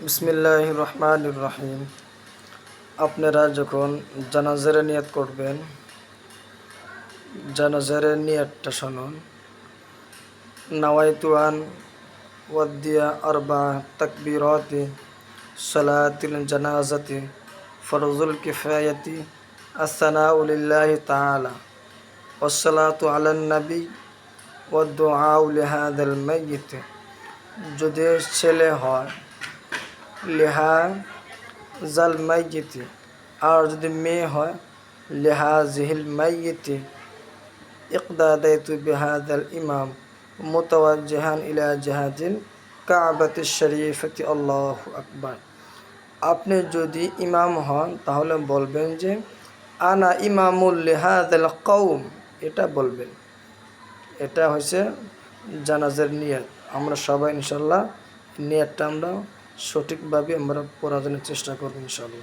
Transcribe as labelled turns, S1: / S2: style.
S1: বিসমিল্লাহির রহমানির রহিম। আপনারা যখন জানাজার নিয়ত করবেন, জানাজার নিয়তটা শুনুন। নাওয়াইতু আন ওয়াদ্দিয়া আরবা তাকবীরাতি সালাতিল জানাজাতি ফরজুল কিফায়াতি আসসানাউ লিল্লাহি তাআলা ওয়াসসালাতু আলান নবী ওয়াদ দুআউ লিহাযাল মাইয়িত। যদি ছেলে হয় লিহাযাল মাইয়িতি, আর যদি মেয়ে হয় লিহাযিহিল মাইয়িতি। ইকতাদাইতু বিহাযাল ইমাম মুতাওয়াজ্জিহান ইলা জিহাদিল কাবাতিশ শরীফাতি আল্লাহু আকবার। আপনি যদি ইমাম হন তাহলে বলবেন যে আনা ইমামুল লিহাযাল কওম, এটা বলবেন। এটা হচ্ছে জানাজার নিয়ত। আমরা সবাই ইনশাল্লাহ নিয়তটা আমরা সঠিকভাবে আমরা পড়ার জন্য চেষ্টা করব ইনশাল্লাহ।